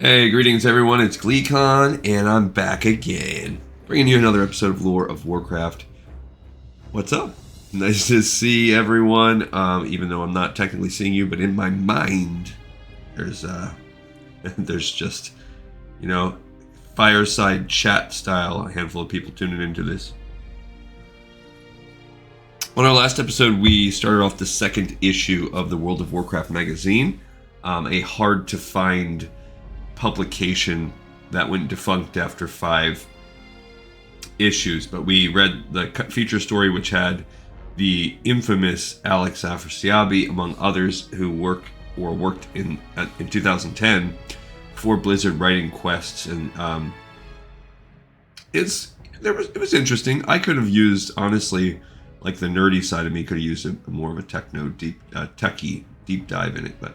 Hey, greetings everyone, it's GleeCon, and I'm back again, bringing you another episode of Lore of Warcraft. What's up? Nice to see everyone, even though I'm not technically seeing you, but in my mind, there's just, fireside chat style, a handful of people tuning into this. On our last episode, we started off the second issue of the World of Warcraft magazine, a hard-to-find publication that went defunct after 5 issues, but we read the feature story, which had the infamous Alex Afrasiabi, among others, who worked in 2010 for Blizzard, writing quests, and it was interesting. I could have used, honestly, like the nerdy side of me could have used more of a techie deep dive in it, but.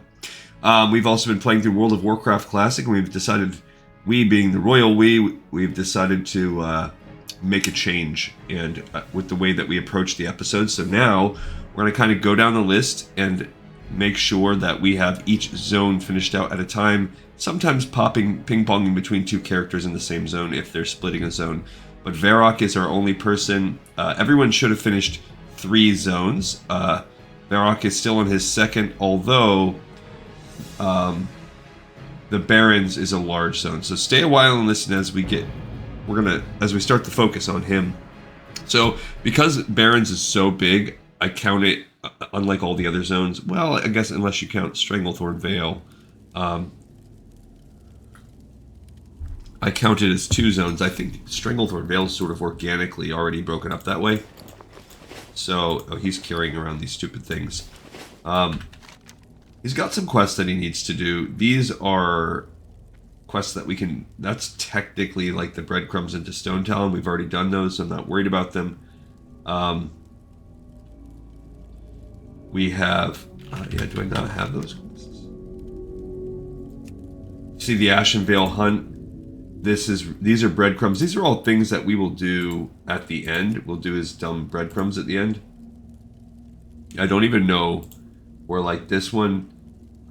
We've also been playing through World of Warcraft Classic, and we've decided, we being the royal we've decided to make a change and with the way that we approach the episodes. So now we're going to kind of go down the list and make sure that we have each zone finished out at a time, sometimes ping-ponging between 2 characters in the same zone if they're splitting a zone. But Varrock is our only person. Everyone should have finished 3 zones. Varrock is still on his second, although... the Barrens is a large zone, so stay a while and listen as we start to focus on him. So because Barrens is so big, I count it, unlike all the other zones, well, I guess unless you count Stranglethorn Vale, I count it as 2 zones. I think Stranglethorn Vale is sort of organically already broken up that way. So he's carrying around these stupid things. He's got some quests that he needs to do. These are quests that we can... That's technically like the breadcrumbs into Stonetalon. We've already done those, so I'm not worried about them. We have... yeah, do I not have those quests? See the Ashen Vale Hunt. These are breadcrumbs. These are all things that we will do at the end. We'll do as dumb breadcrumbs at the end. I don't even know where, like, this one...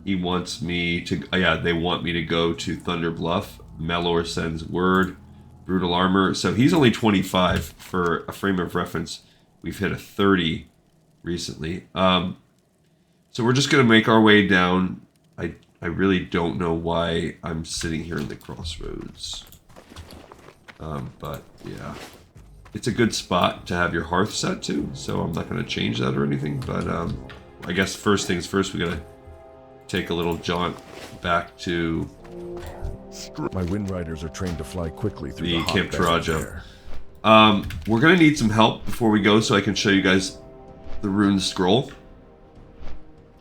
He wants me to... yeah, they want me to go to Thunder Bluff. Melor sends word. Brutal Armor. So he's only 25 for a frame of reference. We've hit a 30 recently. So we're just going to make our way down. I really don't know why I'm sitting here in the crossroads. But, yeah. It's a good spot to have your hearth set to, so I'm not going to change that or anything. But I guess first things first, we got to... take a little jaunt back to my wind riders are trained to fly quickly through the the Camp hot Taraja. We're gonna need some help before we go, so I can show you guys the rune scroll.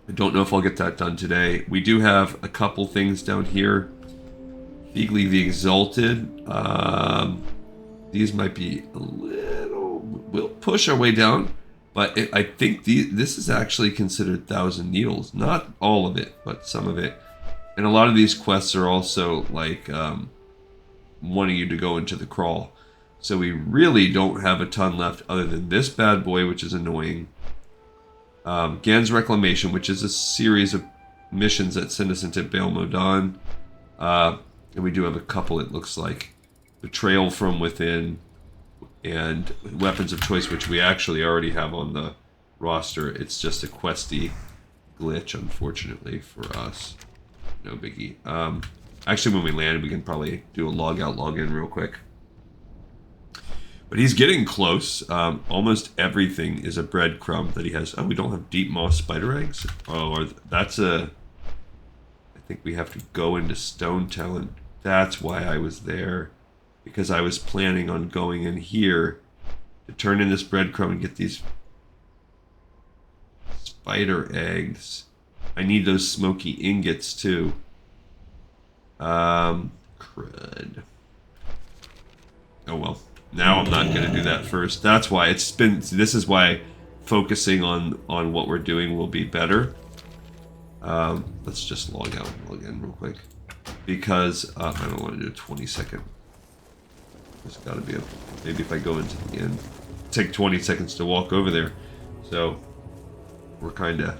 I don't know if I'll get that done today. We do have a couple things down here. Feegly the Exalted. These might be a little... We'll push our way down. But I think this is actually considered 1,000 Needles. Not all of it, but some of it. And a lot of these quests are also, like, wanting you to go into the crawl. So we really don't have a ton left other than this bad boy, which is annoying. Gan's Reclamation, which is a series of missions that send us into Baal Modan. And we do have a couple, it looks like. Betrayal from Within. And Weapons of Choice, which we actually already have on the roster. It's just a questy glitch, unfortunately, for us. No biggie. Actually, when we land, we can probably do a log out, log in real quick. But he's getting close. Almost everything is a breadcrumb that he has. Oh, we don't have deep moss spider eggs? Oh, that's a... I think we have to go into Stonetalon. That's why I was there. Because I was planning on going in here to turn in this breadcrumb and get these spider eggs. I need those smoky ingots too. Crud. Oh well. Now I'm not going to do that first. That's why it's been... This is why focusing on what we're doing will be better. Let's just log out and log in real quick. Because I don't want to do a 20-second... There's got to be a... Maybe if I go into the end... Take 20 seconds to walk over there. So... We're kind of...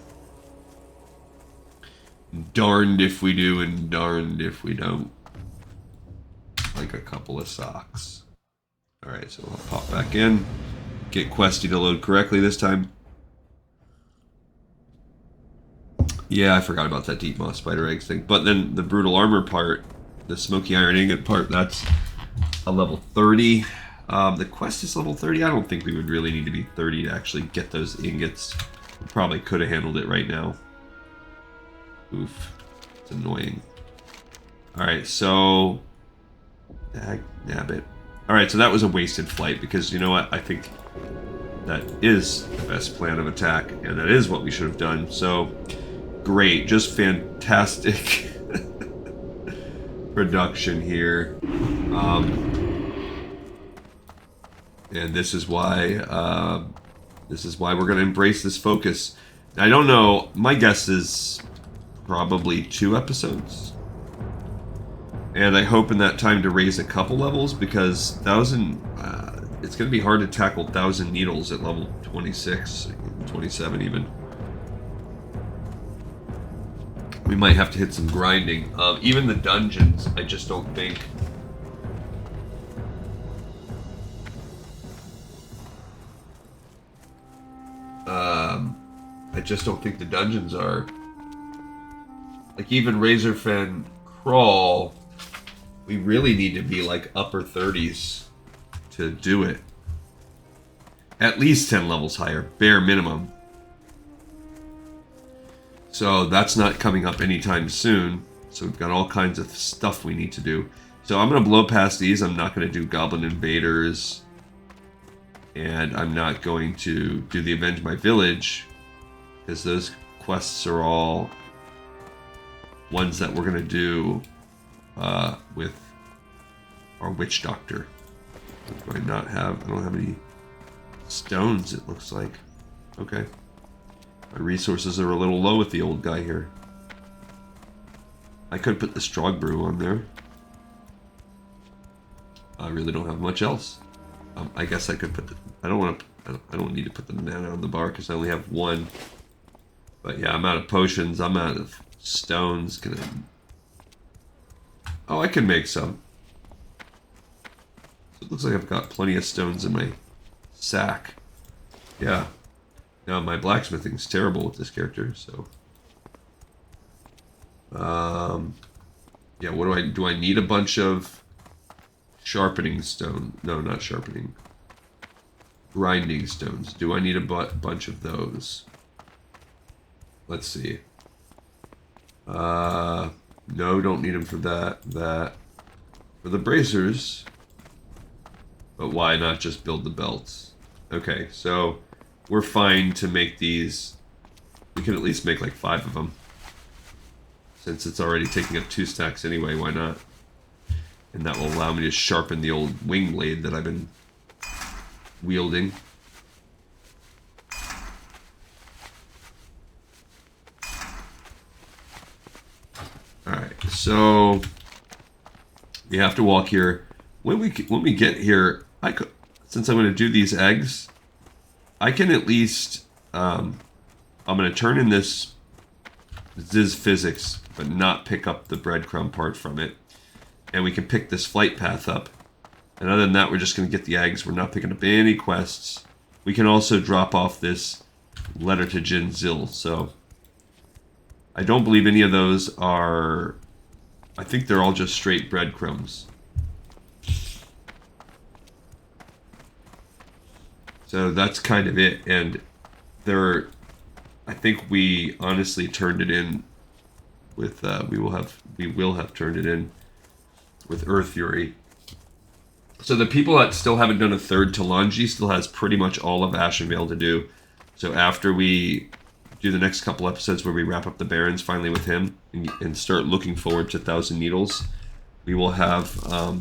darned if we do and darned if we don't. like a couple of socks. Alright, so I'll pop back in. Get Questy to load correctly this time. Yeah, I forgot about that deep moss spider eggs thing. But then the brutal armor part, the smoky iron ingot part, that's a level 30. The quest is level 30. I don't think we would really need to be 30 to actually get those ingots. We probably could have handled it right now. Oof. It's annoying. Alright, so... Nabbit. Alright, so that was a wasted flight because, you know what, I think that is the best plan of attack, and that is what we should have done. So, great, just fantastic production here. And this is why we're going to embrace this focus. I don't know, my guess is probably 2 episodes. And I hope in that time to raise a couple levels, because 1,000, it's going to be hard to tackle 1,000 needles at level 26, 27 even. We might have to hit some grinding. Even the dungeons, I just don't think... I just don't think the dungeons are... Like, even Razorfen Crawl, we really need to be, like, upper 30s to do it. At least 10 levels higher, bare minimum. So that's not coming up anytime soon. So we've got all kinds of stuff we need to do. So I'm going to blow past these. I'm not going to do Goblin Invaders. And I'm not going to do the Avenge My Village, because those quests are all ones that we're going to do with our Witch Doctor. Do I not have... I don't have any stones, it looks like. Okay. My resources are a little low with the old guy here. I could put the Strog Brew on there. I really don't have much else. I guess I could put the... I don't need to put the mana on the bar because I only have 1. But yeah, I'm out of potions. I'm out of stones. Oh, I can make some. So it looks like I've got plenty of stones in my sack. Yeah. Now my blacksmithing's terrible with this character, so... yeah, what do I need a bunch of sharpening stone? No, not sharpening. Grinding stones. Do I need a bunch of those? Let's see. No, don't need them for that. For the bracers. But why not just build the belts? Okay, so we're fine to make these. We can at least make like 5 of them. Since it's already taking up 2 stacks anyway, why not? And that will allow me to sharpen the old wing blade that I've been wielding. Alright, so we have to walk here. When we get here, since I'm going to do these eggs, I can at least I'm going to turn in this Ziz Physics, but not pick up the breadcrumb part from it. And we can pick this flight path up. And other than that, we're just going to get the eggs. We're not picking up any quests. We can also drop off this letter to Jin Zil. So I don't believe any of those are... I think they're all just straight breadcrumbs. So that's kind of it. And there, I think we honestly turned it in with... we will have turned it in with Earth Fury. So the people that still haven't done a third Talanji still has pretty much all of Ashenvale to do. So after we do the next couple episodes where we wrap up the Barrens finally with him and start looking forward to 1,000 Needles, we will have a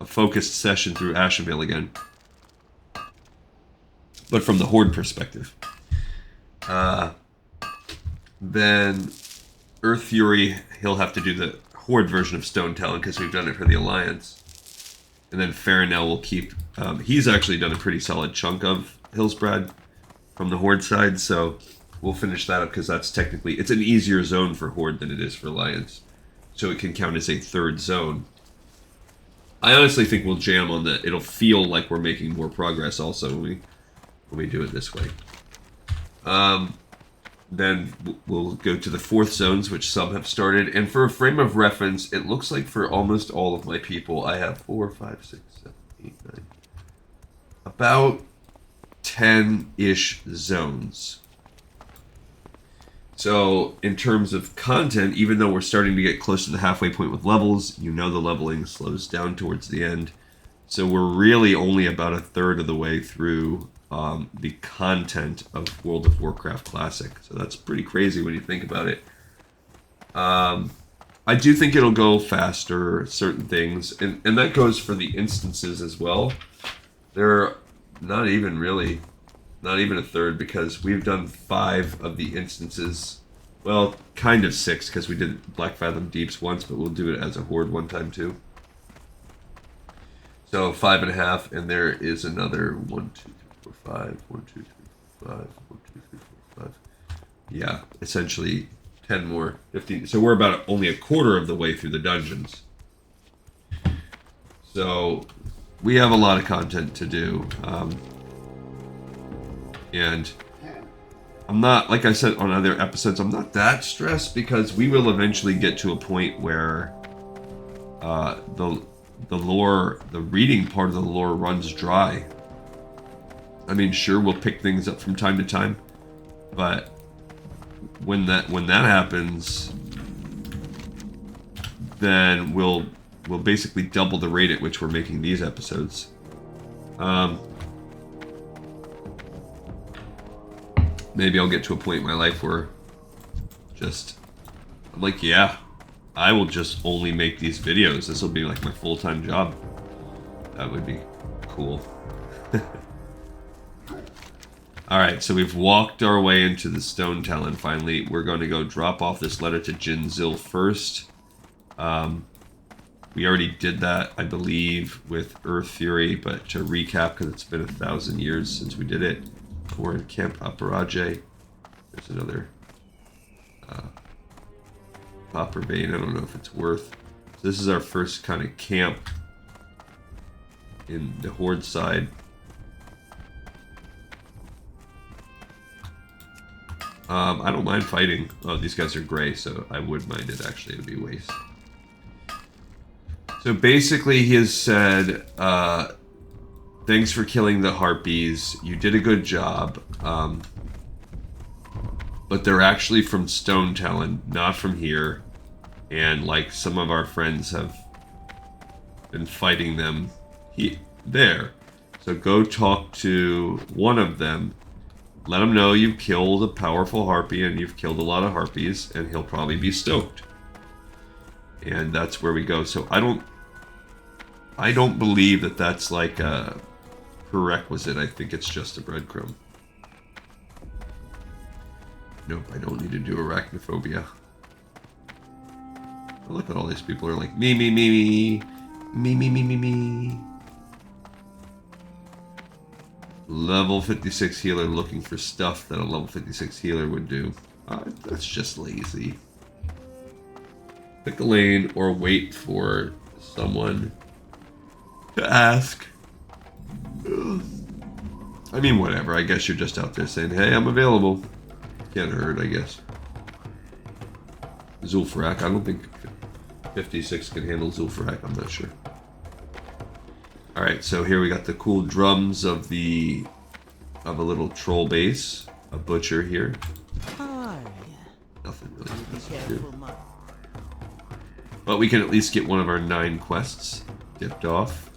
focused session through Ashenvale again. But from the Horde perspective. Then Earth Fury, he'll have to do the Horde version of Stonetalon because we've done it for the Alliance. And then Farinell will keep... he's actually done a pretty solid chunk of Hillsbrad from the Horde side, so we'll finish that up because that's technically... It's an easier zone for Horde than it is for Alliance. So it can count as a third zone. I honestly think we'll jam on that. It'll feel like we're making more progress also when we do it this way. Then we'll go to the 4th zones, which some have started. And for a frame of reference, it looks like for almost all of my people, I have 4, 5, 6, 7, 8, 9. About 10-ish zones. So, in terms of content, even though we're starting to get close to the halfway point with levels, you know the leveling slows down towards the end. So we're really only about a third of the way through the content of World of Warcraft Classic. So that's pretty crazy when you think about it. I do think it'll go faster, certain things. And that goes for the instances as well. They're not even a third, because we've done 5 of the instances. Well, kind of 6, because we did Black Fathom Deeps once, but we'll do it as a horde one time too. So 5.5, and there is another 1, 2, 3, 4, 5, 1, 2, 3, 4, 5, 1, 2, 3, 4, 5. Yeah, essentially 10 more, 15. So we're about only a quarter of the way through the dungeons. So we have a lot of content to do. And I'm not, like I said on other episodes, I'm not that stressed, because we will eventually get to a point where the lore, the reading part of the lore runs dry. I mean, sure, we'll pick things up from time to time, but when that happens, then we'll basically double the rate at which we're making these episodes. Maybe I'll get to a point in my life where I'm like, yeah, I will just only make these videos. This will be like my full-time job. That would be cool. Alright, so we've walked our way into the Stonetalon finally. We're going to go drop off this letter to Jinzil first. We already did that, I believe, with Earth Fury, but to recap, because it's been 1,000 years since we did it, we're in Camp Aparaje. There's another copper vein. I don't know if it's worth. So this is our first kind of camp in the Horde side. I don't mind fighting. Oh, these guys are gray, so I would mind it actually. It'd be waste. So basically, he has said, thanks for killing the harpies. You did a good job. But they're actually from Stonetalon, not from here. And like some of our friends have been fighting them there. So go talk to one of them. Let him know you've killed a powerful harpy and you've killed a lot of harpies, and he'll probably be stoked. And that's where we go. So I don't believe that that's like a prerequisite. I think it's just a breadcrumb. Nope, I don't need to do arachnophobia. Oh, look at all these people are like, me, me, me, me, me, me, me, me, me. Level 56 healer looking for stuff that a level 56 healer would do. That's just lazy. Pick a lane or wait for someone to ask. I mean, whatever. I guess you're just out there saying, hey, I'm available. Can't hurt, I guess. Zul'Farrak. I don't think 56 can handle Zul'Farrak. I'm not sure. Alright, so here we got the cool drums of a little troll base. A butcher here. Hi. Nothing really special here. But we can at least get one of our 9 quests dipped off.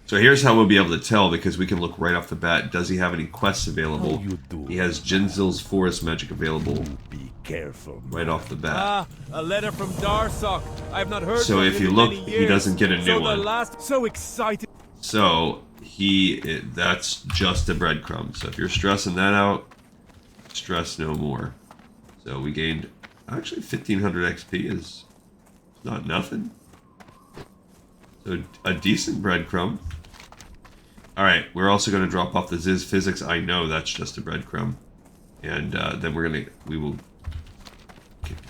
So here's how we'll be able to tell, because we can look right off the bat. Does he have any quests available? He has Jinzil's Forest Magic available. Be careful. Right off the bat. A letter from Darsok. I have not heard. So if you look, he doesn't get a new one. So excited. So that's just a breadcrumb. So if you're stressing that out, stress no more. So we gained actually 1500 XP is not nothing. So a decent breadcrumb. Alright, we're also going to drop off the Ziz Physics. I know that's just a breadcrumb. And then we will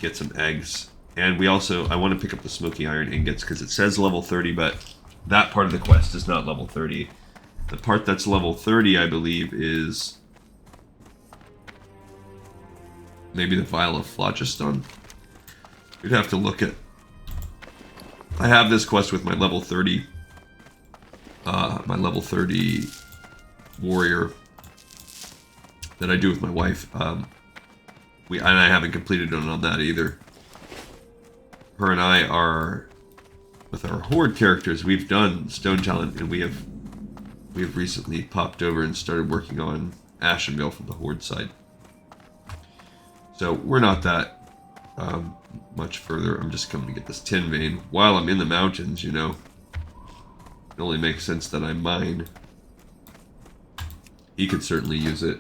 get some eggs. And I want to pick up the smoky iron ingots because it says level 30, but that part of the quest is not level 30. The part that's level 30, I believe, is maybe the Vial of Phlogiston. We'd have to look at... I have this quest with my level 30 warrior that I do with my wife. And I haven't completed it on that either. Her and I are, with our horde characters, we've done Stonetalon, and we have recently popped over and started working on Ashenvale from the horde side. So we're not that much further. I'm just coming to get this tin vein while I'm in the mountains, you know. It only makes sense that I mine. He could certainly use it.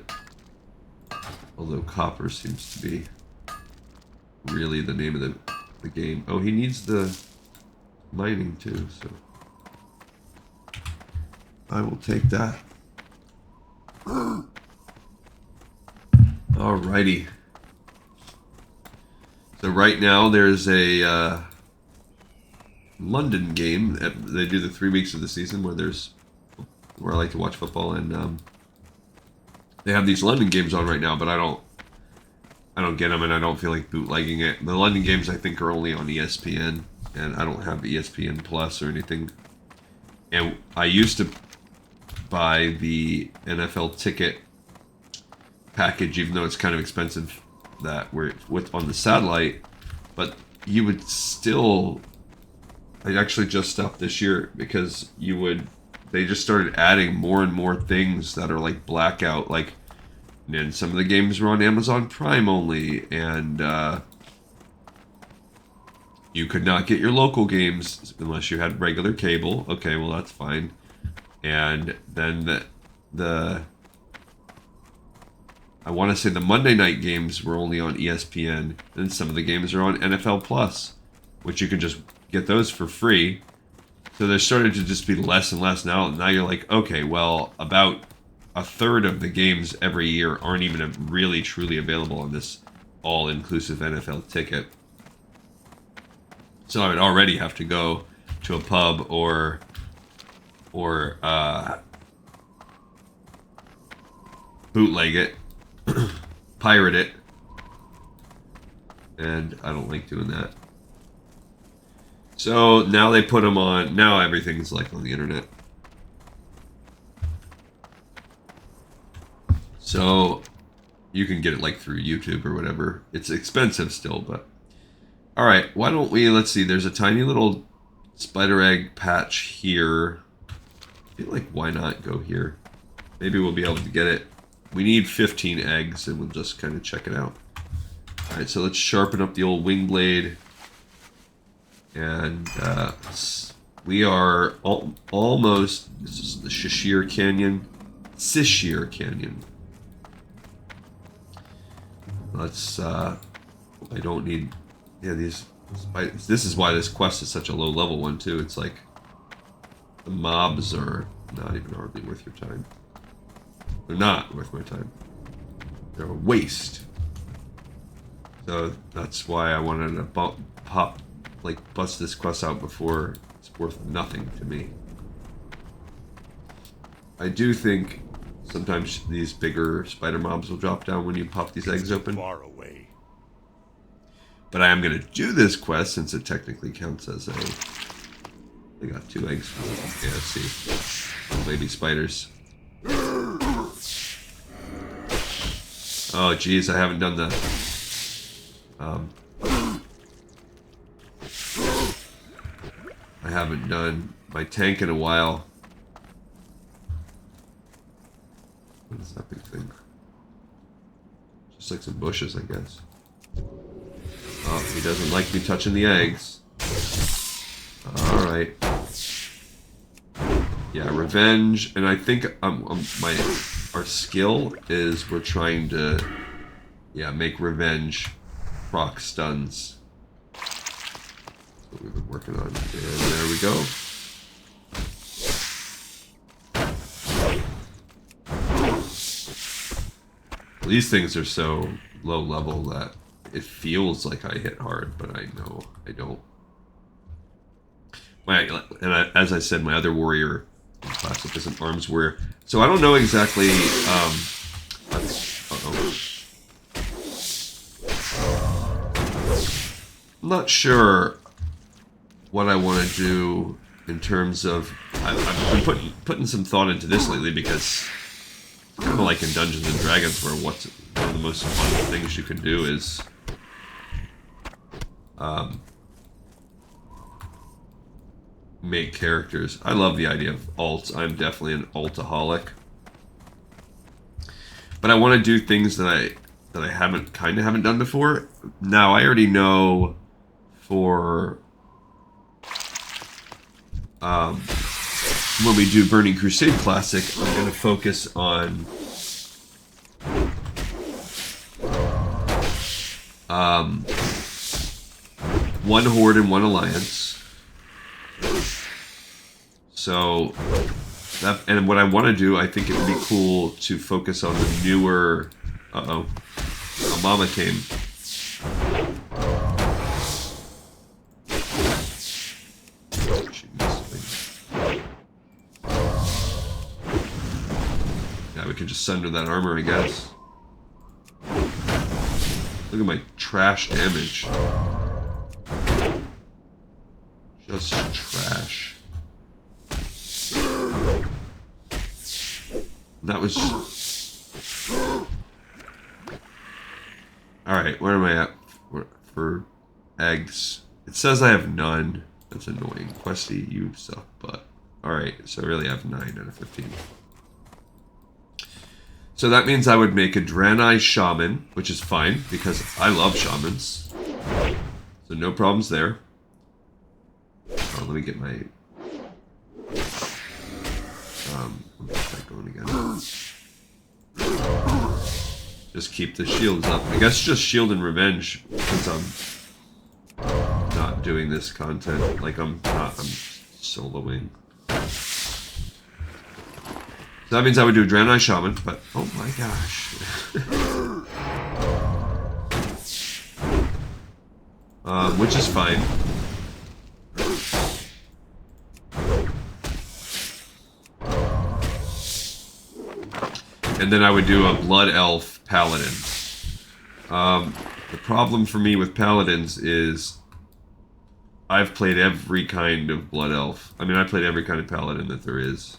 Although copper seems to be really the name of the game. Oh, he needs the mining too, so I will take that. Alrighty. So right now there's a London game. They do the 3 weeks of the season where I like to watch football, and they have these London games on right now, but I don't get them, and I don't feel like bootlegging it. The London games I think are only on ESPN, and I don't have ESPN Plus or anything. And I used to buy the NFL ticket package, even though it's kind of expensive, that were on the satellite, but you would still... I actually just stopped this year because they just started adding more and more things that are like blackout, like, and some of the games were on Amazon Prime only, and you could not get your local games unless you had regular cable. Okay, well that's fine. And then I want to say the Monday night games were only on ESPN, and some of the games are on NFL Plus, which you can just get those for free. So they're starting to just be less and less now. Now you're like, okay, well, about a third of the games every year aren't even really truly available on this all-inclusive NFL ticket. So I would already have to go to a pub or bootleg it, pirate it, and I don't like doing that. So now they put them on. Now everything's like on the internet. So you can get it like through YouTube or whatever. It's expensive still, but all right. Why don't we? Let's see. There's a tiny little spider egg patch here. I feel like why not go here? Maybe we'll be able to get it. We need 15 eggs, and we'll just kind of check it out. All right. So let's sharpen up the old wing blade. And we are almost... This is the Sishir Canyon. Let's... I don't need... Yeah, these... This is why this quest is such a low level one, too. It's like... The mobs are not even hardly worth your time. They're not worth my time. They're a waste. So that's why I wanted to bust this quest out before it's worth nothing to me. I do think sometimes these bigger spider mobs will drop down when you pop these eggs open. Far away. But I am going to do this quest since it technically counts as a... I got 2 eggs. Yeah, let's see. Baby spiders. Oh, geez, I haven't done the... I haven't done my tank in a while. What is that big thing? Just like some bushes, I guess. Oh, he doesn't like me touching the eggs. Alright. Yeah, revenge. And I think our skill is we're trying to make revenge proc stuns. What we've been working on. And there we go. These things are so low level that it feels like I hit hard, but I know I don't. As I said, my other warrior in Classic is an arms warrior, so I don't know exactly. I'm not sure what I want to do in terms of. I've been putting some thought into this lately because kind of like in Dungeons and Dragons, where one of the most fun things you can do is make characters. I love the idea of alts. I'm definitely an altaholic, but I want to do things that I haven't done before. Now I already know for when we do Burning Crusade Classic, I'm going to focus on one Horde and one Alliance. So, and what I want to do, I think it would be cool to focus on the newer... Uh-oh. A mama came. Yeah, we can just sunder that armor, I guess. Look at my trash damage. Just trash. That was... Alright, where am I at for eggs? It says I have none. That's annoying. Questy, you suck, but... Alright, so I really have 9 out of 15. So that means I would make a Draenei Shaman, which is fine, because I love Shamans. So no problems there. Oh, let me get my... What's that going again? Just keep the shields up. I guess just shield and revenge, since I'm not doing this content. Like, I'm soloing. So that means I would do a Draenei Shaman, but oh my gosh. Which is fine. And then I would do a Blood Elf Paladin. The problem for me with Paladins is I've played every kind of Blood Elf. I mean, I played every kind of Paladin that there is.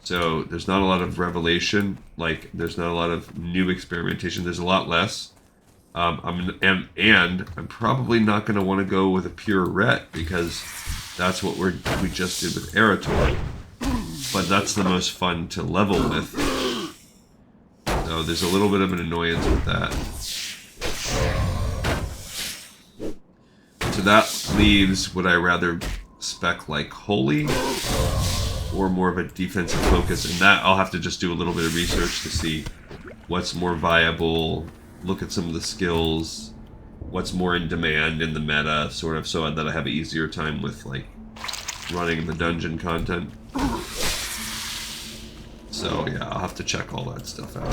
So there's not a lot of revelation. Like, there's not a lot of new experimentation. There's a lot less. I'm probably not going to want to go with a pure Ret because that's what we just did with Erator. But that's the most fun to level with. So there's a little bit of an annoyance with that. So that leaves, would I rather spec like Holy or more of a defensive focus? And that I'll have to just do a little bit of research to see what's more viable, look at some of the skills, what's more in demand in the meta, sort of, so that I have an easier time with like running the dungeon content. So yeah, I'll have to check all that stuff out.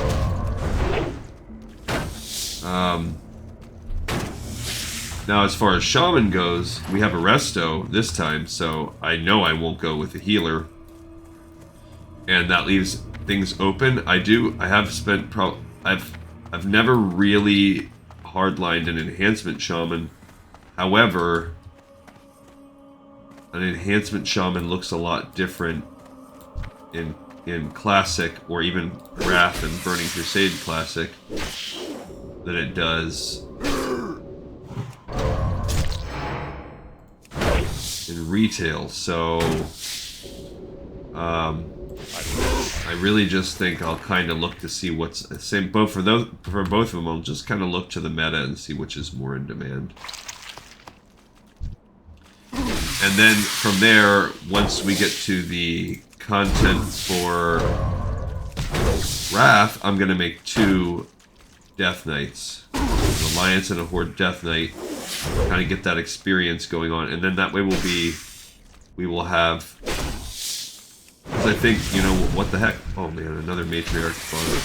Now as far as Shaman goes, we have a Resto this time, so I know I won't go with a healer. And that leaves things open. I've never really hardlined an enhancement shaman. However, an enhancement shaman looks a lot different in Classic, or even Wrath and Burning Crusade Classic, than it does in retail. So I really just think I'll kind of look to see what's same. For both of them, I'll just kind of look to the meta and see which is more in demand. And then from there, once we get to the content for Wrath, I'm going to make 2 Death Knights. An Alliance and a Horde Death Knight. Kind of get that experience going on. And then that way we will have... Because I think, you know, what the heck? Oh man, another Matriarch spawner.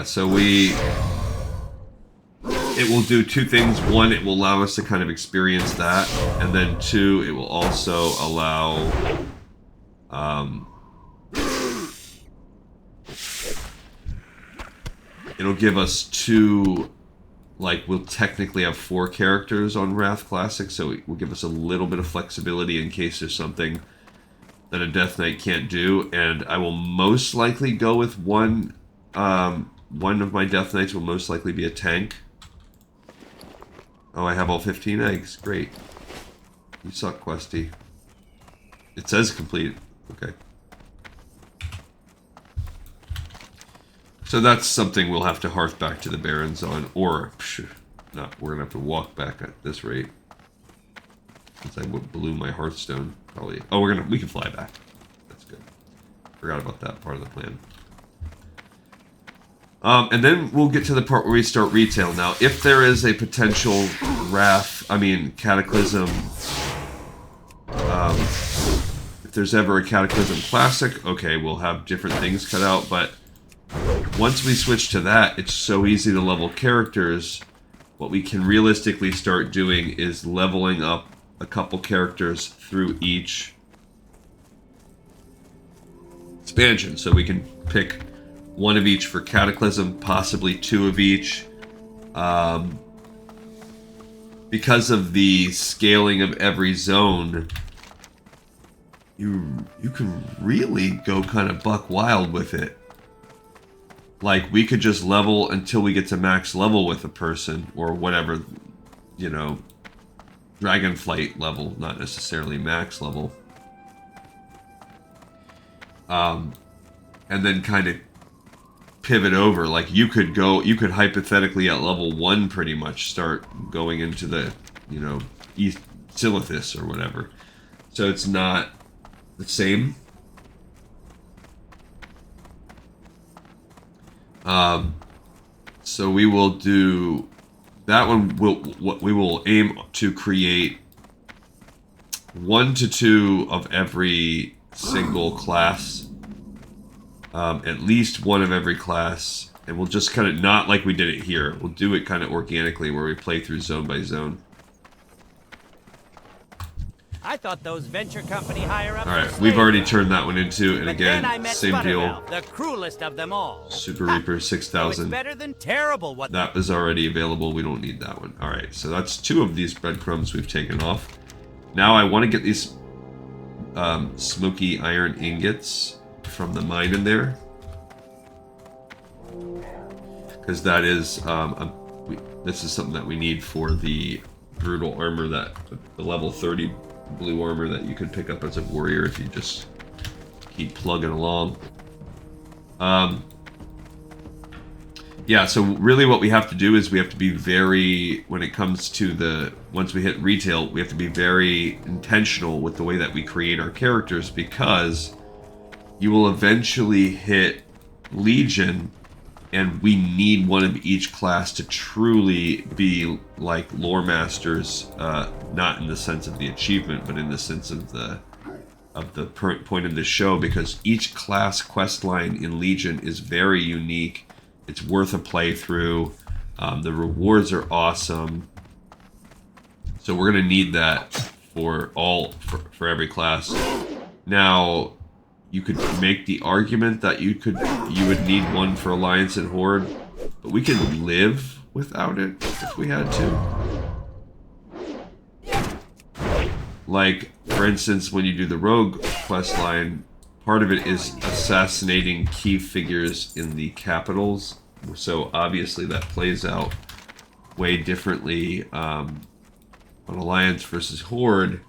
so it will do two things. One, it will allow us to kind of experience that, and then two, it will also allow it'll give us two, like, we'll technically have 4 characters on Wrath Classic, so it will give us a little bit of flexibility in case there's something that a Death Knight can't do. And I will most likely go with one of my Death Knights will most likely be a tank. Oh, I have all 15 eggs. Great. You suck, Questy. It says complete. Okay. So that's something we'll have to hearth back to the Barrens on, or no, we're gonna have to walk back at this rate. Since I blew my Hearthstone, probably. Oh, we can fly back. That's good. Forgot about that part of the plan. And then we'll get to the part where we start retail. Now, if there is a potential Cataclysm, if there's ever a Cataclysm Classic, okay, we'll have different things cut out, but once we switch to that, it's so easy to level characters. What we can realistically start doing is leveling up a couple characters through each expansion. So we can pick one of each for Cataclysm, possibly 2 of each. Because of the scaling of every zone, you can really go kind of buck wild with it. Like, we could just level until we get to max level with a person, or whatever, you know, Dragonflight level, not necessarily max level. And then kind of pivot over. Like, you could hypothetically at level 1 pretty much start going into the, you know, East Silithus or whatever. So it's not the same. So we will do that one. We will aim to create 1 to 2 of every single class, at least 1 of every class, and we'll just kind of, not like we did it here. We'll do it kind of organically, where we play through zone by zone. I thought those venture company higher-ups. All right, we've already turned that one into, and again, same deal. The cruelest of them all. Super Reaper 6000. Better than terrible. What that was already available. We don't need that one. All right, so that's 2 of these breadcrumbs we've taken off. Now I want to get these smoky iron ingots from the mine in there, because that is this is something that we need for the brutal armor, that the level 30 blue armor that you can pick up as a warrior if you just keep plugging along. Yeah, so really what we have to do is we have to be very, when it comes to once we hit retail, we have to be very intentional with the way that we create our characters, because you will eventually hit Legion, and we need one of each class to truly be like lore masters, not in the sense of the achievement, but in the sense of the point of the show, because each class quest line in Legion is very unique. It's worth a playthrough. The rewards are awesome. So we're gonna need that for every class. Now, you could make the argument that you would need one for Alliance and Horde, but we could live without it if we had to. Like, for instance, when you do the Rogue quest line, part of it is assassinating key figures in the capitals. So obviously that plays out way differently on Alliance versus Horde.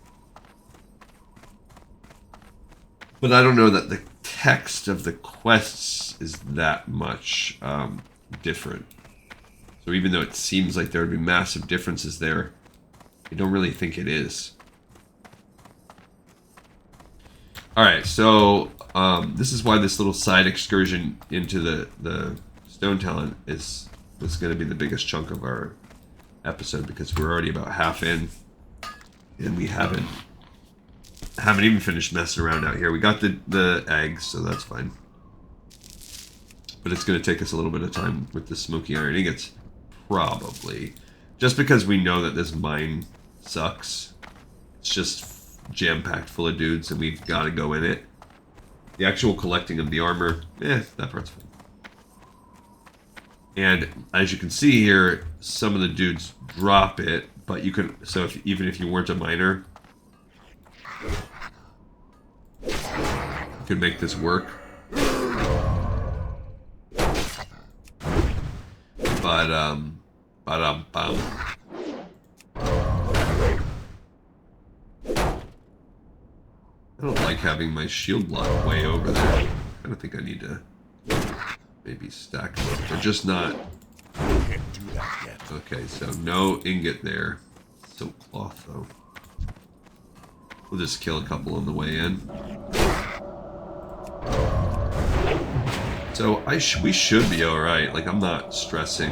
But I don't know that the text of the quests is that much different. So even though it seems like there would be massive differences there, I don't really think it is. Alright, so this is why this little side excursion into the Stonetalon was going to be the biggest chunk of our episode, because we're already about half in, and we haven't even finished messing around out here. We got the eggs, so that's fine. But it's going to take us a little bit of time with the smoky iron ingots. Probably. Just because we know that this mine sucks. It's just jam-packed full of dudes and we've got to go in it. The actual collecting of the armor, that part's fine. And as you can see here, some of the dudes drop it, but you can, so even if you weren't a miner, you could make this work. But, bum. I don't like having my shield block way over there. I don't think I need to maybe stack them up. They're just not. Can't do that yet. Okay, so no ingot there. Silk cloth, though. We'll just kill a couple on the way in. So we should be alright. Like, I'm not stressing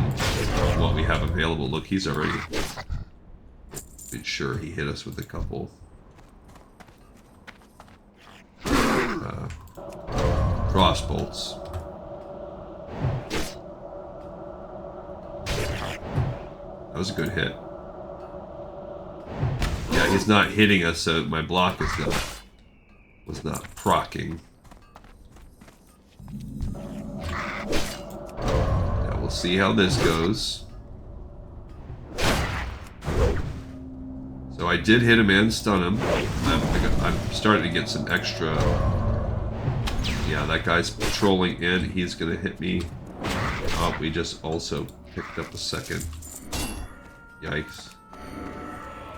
what we have available. Look, he's already made sure he hit us with a couple. Cross bolts. That was a good hit. Yeah, he's not hitting us, so my block was not proccing. Now we'll see how this goes. So I did hit him and stun him. I'm starting to get some extra. Yeah, that guy's patrolling in. He's gonna hit me. Oh, we just also picked up a second. Yikes.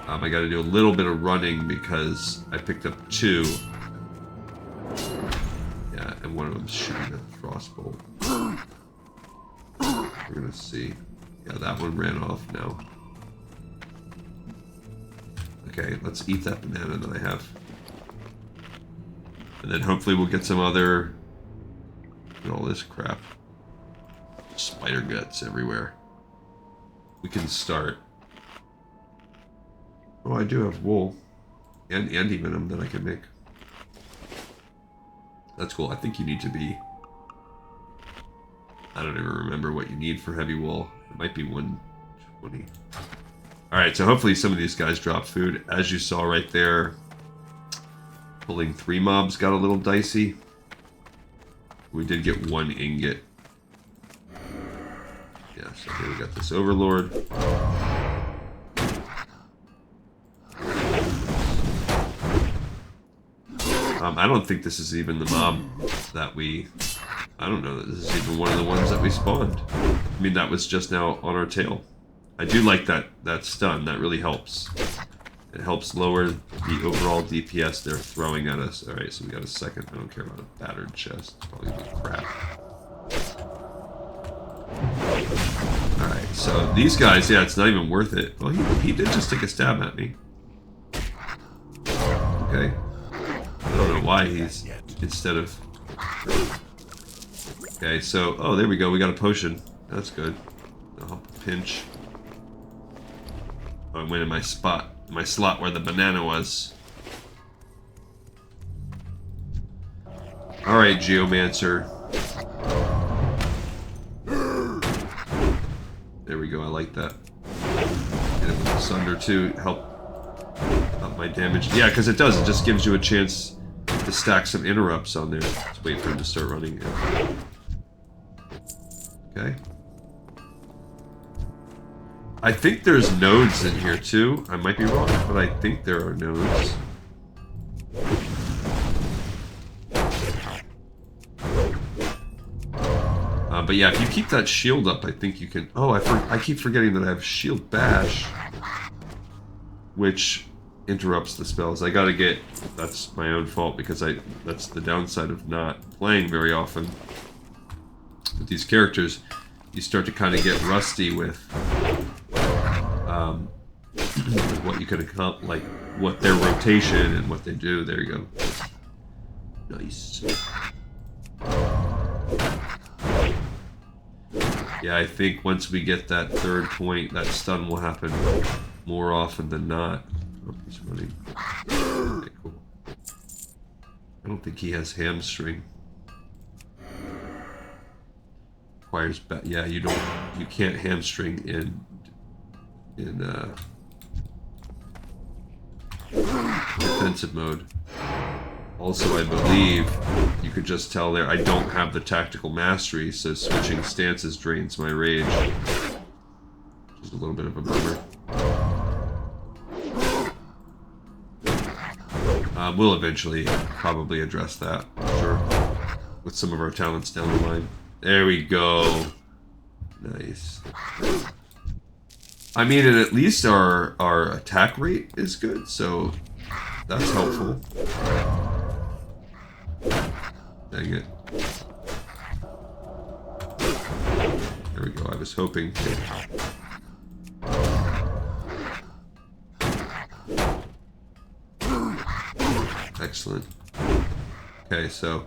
I gotta do a little bit of running because I picked up 2. Yeah, and one of them's shooting a crossbow. We're gonna see. Yeah, that one ran off now. Okay, let's eat that banana that I have. And then hopefully we'll get some other... Look at all this crap. Spider guts everywhere. We can start. Oh, I do have wool. And anti-venom that I can make. That's cool. I think you need to be... I don't even remember what you need for heavy wool. It might be 120. Alright, so hopefully some of these guys drop food. As you saw right there, pulling 3 mobs got a little dicey. We did get 1 ingot. Yeah, so here we got this Overlord. I don't think this is even the mob that we... I don't know that this is even one of the ones that we spawned. I mean, that was just now on our tail. I do like that stun. That really helps. It helps lower the overall DPS they're throwing at us. Alright, so we got a second. I don't care about a battered chest. It's probably gonna be crap. Alright, so these guys, yeah, it's not even worth it. Well, he did just take a stab at me. Okay. I don't know why he's... Instead of... Okay, so... Oh, there we go. We got a potion. That's good. I'll pinch. Oh, I went in my spot. My slot where the banana was. Alright, Geomancer. There we go, I like that. Hit it with the Sunder too, help up my damage. Yeah, because it does, it just gives you a chance to stack some interrupts on there. Let's wait for him to start running. Okay. I think there's nodes in here too. I might be wrong, but I think there are nodes. But yeah, if you keep that shield up, I think you can... Oh, I keep forgetting that I have Shield Bash, which interrupts the spells. I gotta get... That's my own fault, because that's the downside of not playing very often. With these characters, you start to kind of get rusty with what you could accomplish, like what their rotation and what they do. There you go. Nice. Yeah, I think once we get that 3rd point, that stun will happen more often than not. Oh, he's running. Okay, cool. I don't think he has hamstring. requires yeah, you can't hamstring in defensive mode. Also, I believe you could just tell there I don't have the tactical mastery, so switching stances drains my rage. Which is a little bit of a bummer. We'll eventually probably address that, I'm sure, with some of our talents down the line. There we go. Nice. I mean, and at least our attack rate is good, so that's helpful. Dang it. There we go. I was hoping to... Excellent. Okay, so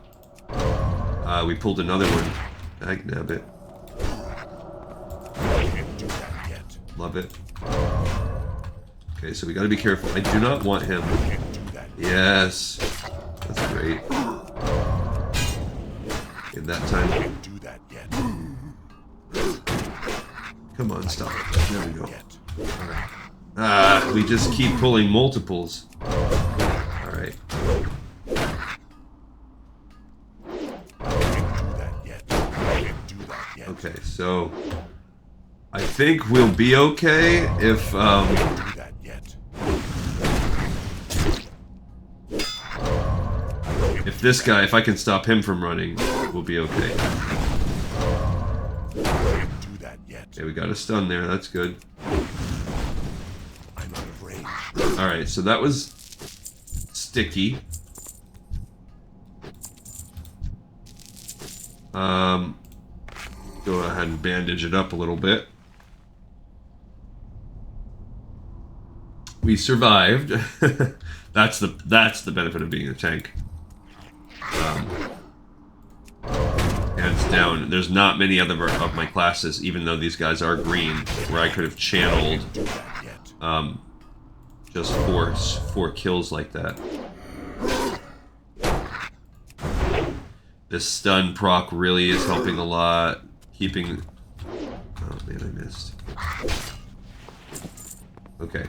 we pulled another one. Dagnab it. Love it. Okay, so we gotta be careful. I do not want him. Yes. That's great. In that time. Come on, stop it. There we go. Alright. Ah, we just keep pulling multiples. Alright. Okay, so I think we'll be okay if this guy, if I can stop him from running, we'll be okay. Okay, we got a stun there, that's good. Alright, so that was sticky. Go ahead and bandage it up a little bit. We survived. That's the benefit of being a tank. Hands down. There's not many other of my classes, even though these guys are green, where I could have channeled just four kills like that. This stun proc really is helping a lot. Keeping... Oh man, I missed. Okay.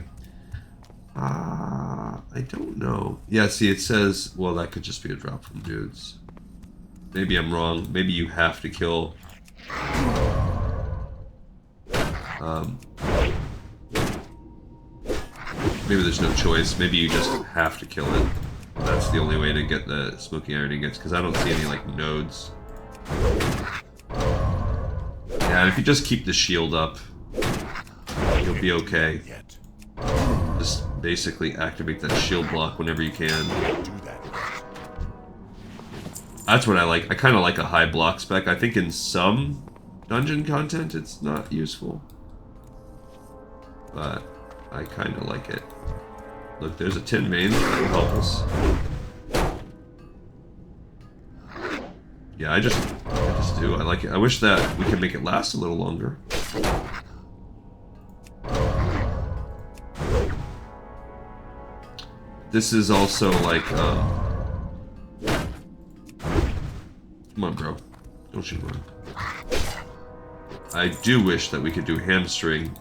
I don't know. Yeah, see, it says... Well, that could just be a drop from dudes. Maybe I'm wrong. Maybe you have to kill... Maybe there's no choice. Maybe you just have to kill it. That's the only way to get the smoky iron ingots, because I don't see any, like, nodes. Yeah, and if you just keep the shield up, you'll be okay. Just basically activate that shield block whenever you can. That's what I like. I kind of like a high block spec. I think in some dungeon content it's not useful. But I kind of like it. Look, there's a tin vein that will help us. Yeah, I just do. I like it. I wish that we could make it last a little longer. This is also like, come on, bro. Don't you run. I do wish that we could do hamstring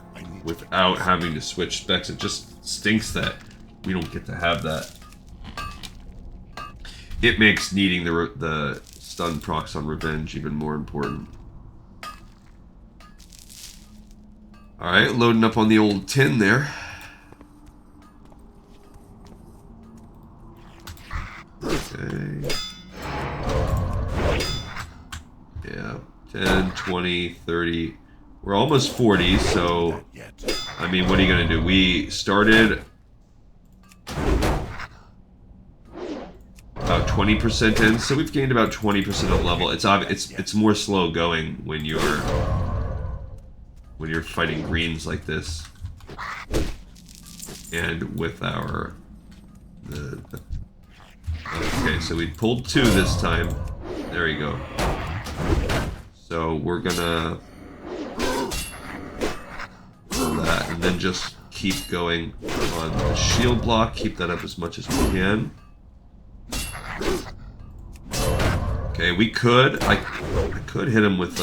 without having to switch specs. It just stinks that we don't get to have that. It makes needing the stun procs on revenge even more important. Alright, loading up on the old tin there. Okay. Yeah, 10, 20, 30. We're almost 40, so... I mean, what are you going to do? We started... about 20% in, so we've gained about 20% of level. It's more slow going when you're fighting greens like this, and with our okay, so we pulled 2 this time. There you go. So we're gonna pull that and then just keep going on the shield block. Keep that up as much as we can. Okay, we could. I could hit him with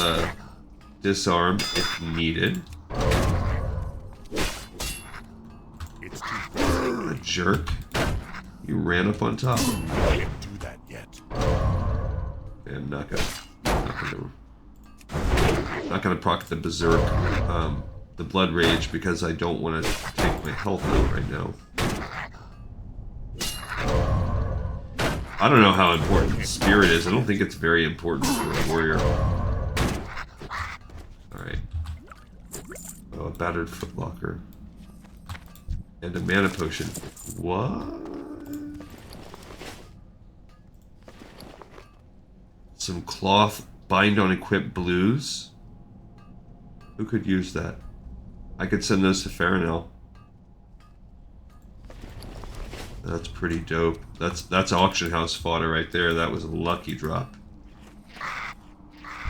disarm if needed. It's too far. A jerk. You ran up on top. Can't do that yet. And not gonna proc the berserk, the blood rage, because I don't want to take my health out right now. I don't know how important spirit is. I don't think it's very important for a warrior. Alright. Oh, a battered footlocker. And a mana potion. What? Some cloth bind on equip blues. Who could use that? I could send those to Farinel. That's pretty dope. That's auction house fodder right there. That was a lucky drop.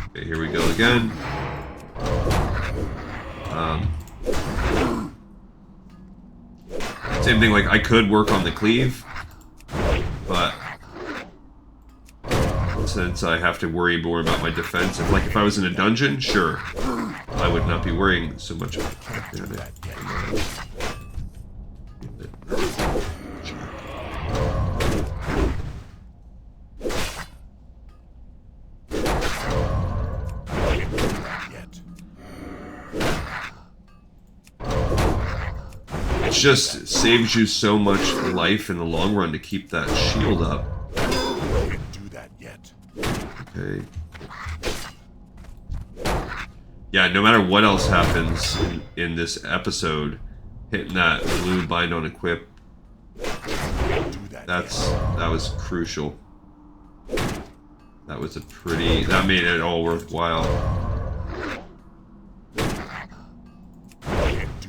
Okay, here we go again. Same thing, like I could work on the cleave, but since I have to worry more about my defense, if I was in a dungeon, sure, I would not be worrying so much about that. It just saves you so much life in the long run to keep that shield up. Can't do that yet. Okay. Yeah, no matter what else happens in this episode, hitting that blue bind on equip, that was crucial. That was that made it all worthwhile.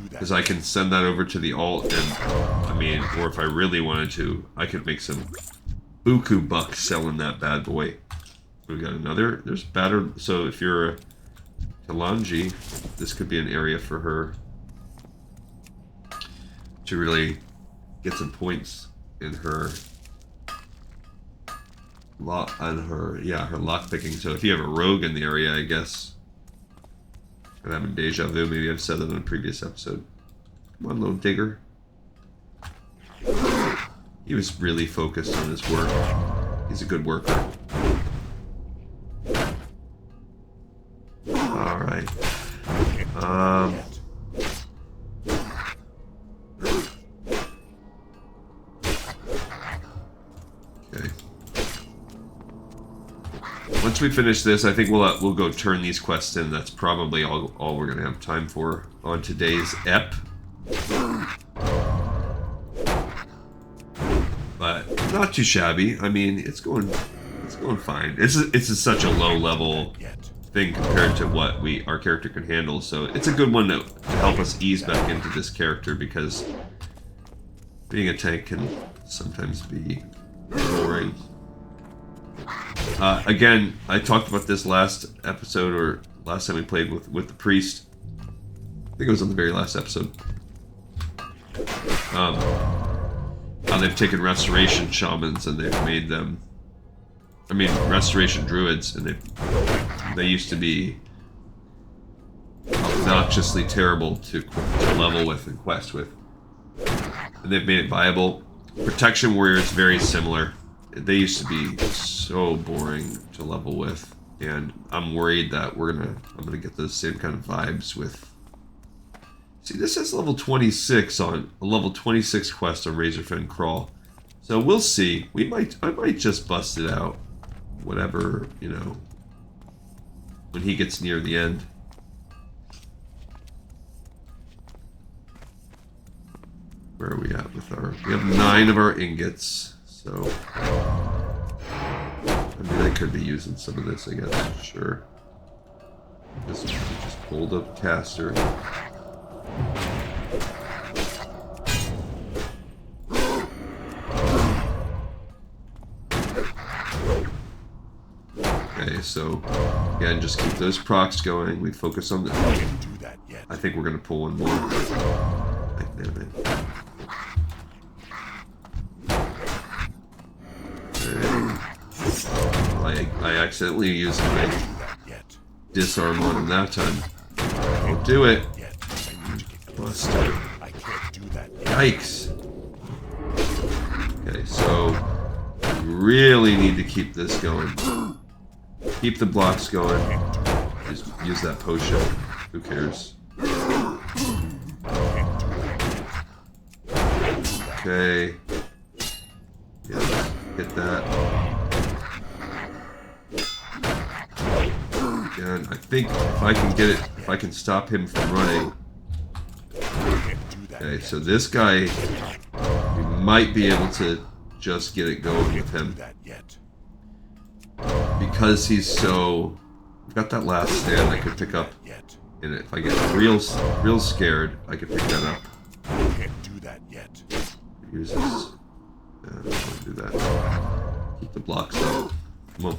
Because I can send that over to the alt, and or if I really wanted to, I could make some buku bucks selling that bad boy. We got another. There's battered. So if you're a Talanji, this could be an area for her to really get some points in her her lockpicking. So if you have a rogue in the area, I guess. I'm having deja vu. Maybe I've said that in a previous episode. Come on, little digger. He was really focused on his work. He's a good worker. Alright. Okay. Once we finish this, I think we'll go turn these quests in. That's probably all we're gonna have time for on today's ep. But not too shabby. I mean, it's going fine. It's such a low level thing compared to what our character can handle. So it's a good one to help us ease back into this character, because being a tank can sometimes be boring. Again, I talked about this last episode, or last time we played with the priest. I think it was on the very last episode. How they've taken restoration shamans and they've made them, restoration druids, and they used to be obnoxiously terrible to level with and quest with, and they've made it viable. Protection warriors, very similar. They used to be so boring to level with, and I'm worried that I'm gonna get those same kind of vibes with. See, this has level 26 on a level 26 quest on Razorfen Crawl, so we'll see. I might just bust it out, whatever, when he gets near the end. Where are we at with we have 9 of our ingots, so I could be using some of this, I guess. Sure. Just hold up caster. Okay, so again, just keep those procs going. We focus on the. I think we're gonna pull one more. Damn it. Okay. I accidentally used my disarm on him that time. Don't do it. Yet. I need to get close. Buster. I can't do that yet. Yikes. Okay, so we really need to keep this going. Keep the blocks going. Just use that potion. Who cares? Okay. Yeah, hit that. And I think if I can get it, if I can stop him from running. Okay, so this guy, we might be able to just get it going with him. Because he's so... I've got that last stand I could pick up. And if I get real scared, I could pick that up. Can't do that yet. Use this. I don't want to do that. Keep the blocks up. Come on.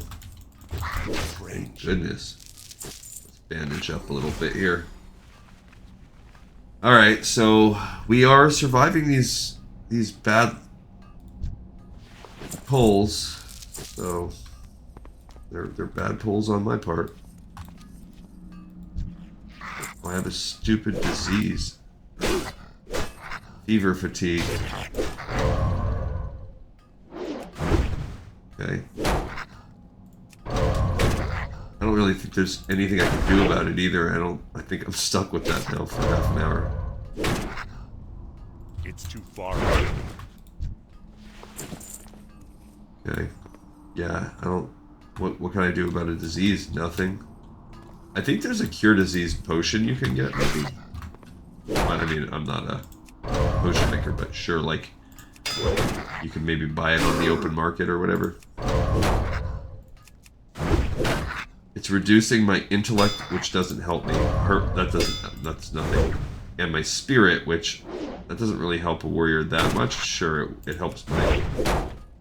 Thank goodness. Let's bandage up a little bit here. Alright, so we are surviving these bad pulls. So they're bad pulls on my part. I have a stupid disease. Fever fatigue. Okay. I don't really think there's anything I can do about it either. I think I'm stuck with that now for half an hour. It's too far away. Okay. Yeah, I don't... What can I do about a disease? Nothing. I think there's a cure disease potion you can get, maybe. But I mean, I'm not a potion maker, but sure, like, you can maybe buy it on the open market or whatever. It's reducing my intellect, which doesn't help me. That's nothing. And my spirit, which, that doesn't really help a warrior that much. Sure, it helps my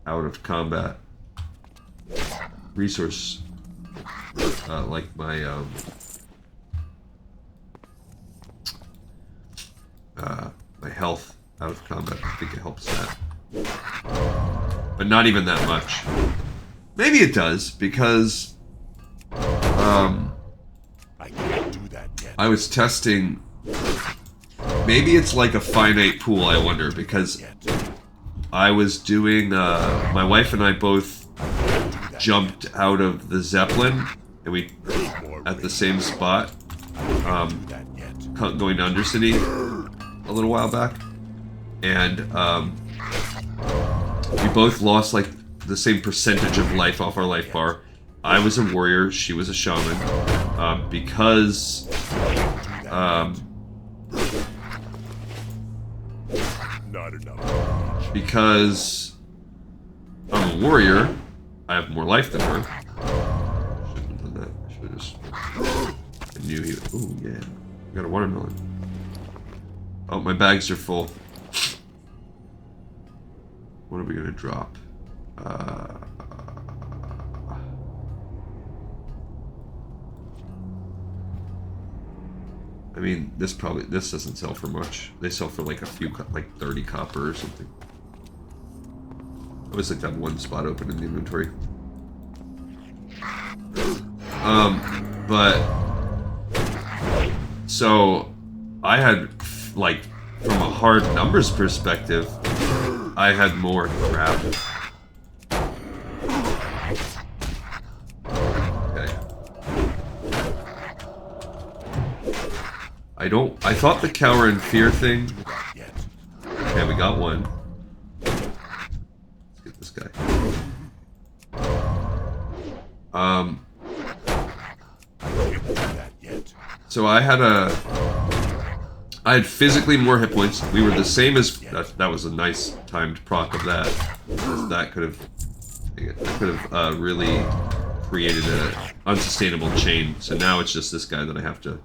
out of combat resource, like my, my health out of combat. I think it helps that. But not even that much. Maybe it does, because I can't do that yet. I was testing. Maybe it's like a finite pool, I wonder, because I was doing, my wife and I both jumped out of the Zeppelin, and we, at the same spot, going to Undercity a little while back, and we both lost like the same percentage of life off our life bar. I was a warrior, she was a shaman, because Not enough. because I'm a warrior, I have more life than her. Shouldn't have done that. I should have just... I knew he... Ooh, yeah. I got a watermelon. Oh, my bags are full. What are we gonna drop? I mean, this doesn't sell for much. They sell for like a few, like 30 copper or something. I always like to have one spot open in the inventory. But so I had, like, from a hard numbers perspective, I had more crap. Okay. I thought the cower and fear thing. Okay, we got one. Let's get this guy. So I had physically more hit points. We were the same as that was a nice timed proc of that. Because that could have really created an unsustainable chain. So now it's just this guy that I have to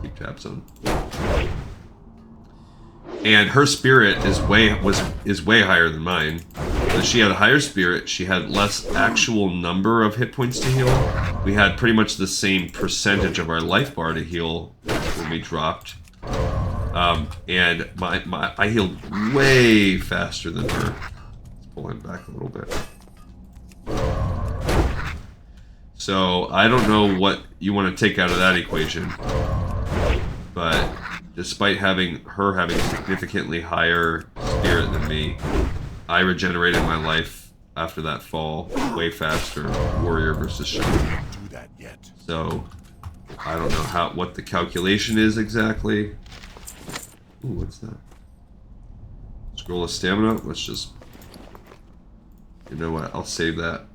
keep tabs on. And her spirit is way higher than mine. So she had a higher spirit. She had less actual number of hit points to heal. We had pretty much the same percentage of our life bar to heal when we dropped. And I healed way faster than her. Let's pull him back a little bit. So I don't know what you want to take out of that equation. But despite having significantly higher spirit than me, I regenerated my life after that fall way faster. Warrior versus Shaman. Can't do that yet. So I don't know what the calculation is exactly. Ooh, what's that? Scroll of stamina. Let's just. You know what? I'll save that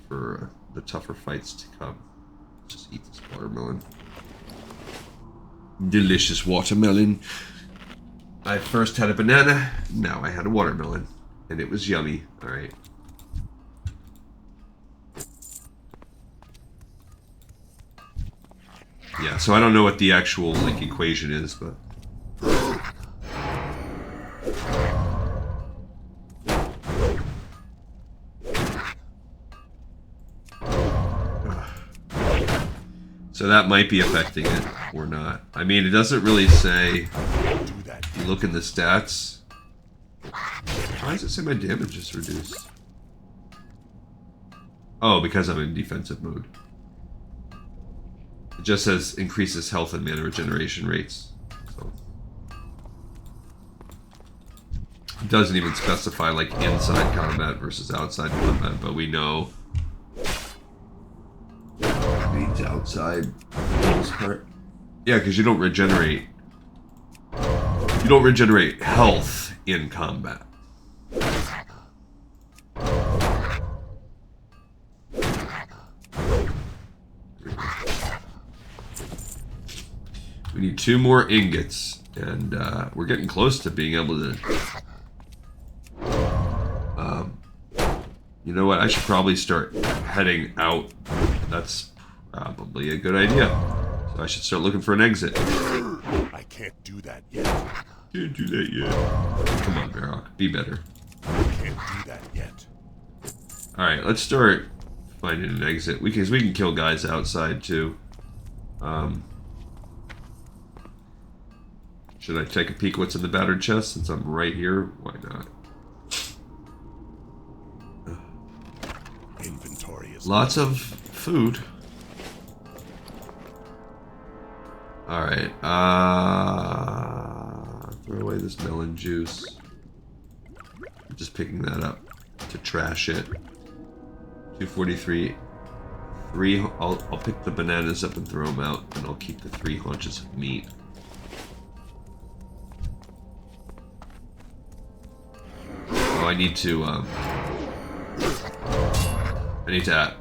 for the tougher fights to come. Just eat this watermelon. Delicious watermelon. I first had a banana, now I had a watermelon. And it was yummy. Alright. Yeah, so I don't know what the actual like equation is, but so that might be affecting it or not. I mean, it doesn't really say. Can't do that You look in the stats. Why does it say my damage is reduced? Oh, because I'm in defensive mode. It just says increases health and mana regeneration rates. So it doesn't even specify like inside combat versus outside combat, but we know it means outside for the most part. Yeah, because you don't regenerate. You don't regenerate health in combat. We need 2 more ingots, and we're getting close to being able to. You know what? I should probably start heading out. That's probably a good idea. So I should start looking for an exit. I can't do that yet. Can't do that yet. Come on, Barrock. Be better. Can't do that yet. Alright, let's start finding an exit. Because we can kill guys outside, too. Should I take a peek what's in the battered chest since I'm right here? Why not? Inventory is Lots of food. Alright, throw away this melon juice. I'm just picking that up to trash it. 243. I'll pick the bananas up and throw them out, and I'll keep the 3 haunches of meat. Oh, I need to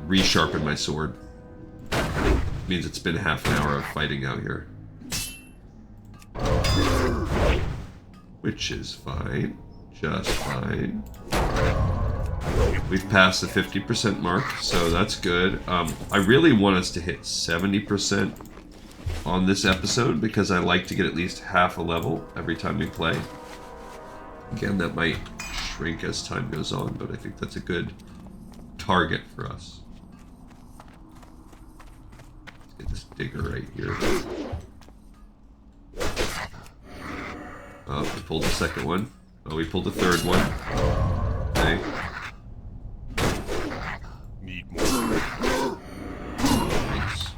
resharpen my sword. Means it's been half an hour of fighting out here. Which is fine. Just fine. We've passed the 50% mark, so that's good. I really want us to hit 70% on this episode because I like to get at least half a level every time we play. Again, that might shrink as time goes on, but I think that's a good target for us. Let's get this digger right here. Oh, we pulled the second one. Oh, we pulled the third one. Okay. need more. Thanks.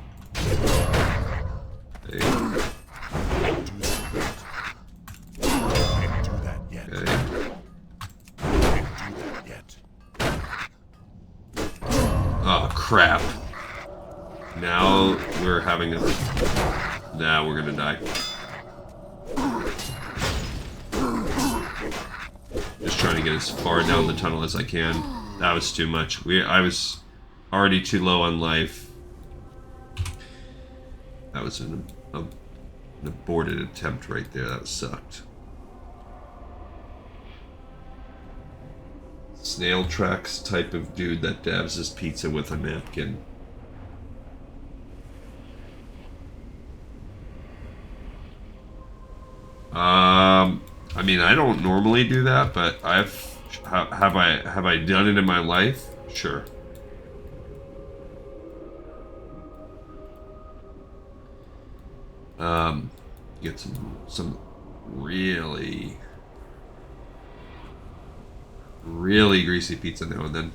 Okay. Can't do that yet. Okay. Can't do that yet. Oh, crap. Now we're having a... Now we're gonna die. Just trying to get as far down the tunnel as I can. That was too much. I was already too low on life. That was an aborted attempt right there. That sucked. Snail tracks type of dude that dabs his pizza with a napkin. I mean, I don't normally do that, but have I done it in my life? Sure. Get some really greasy pizza now and then.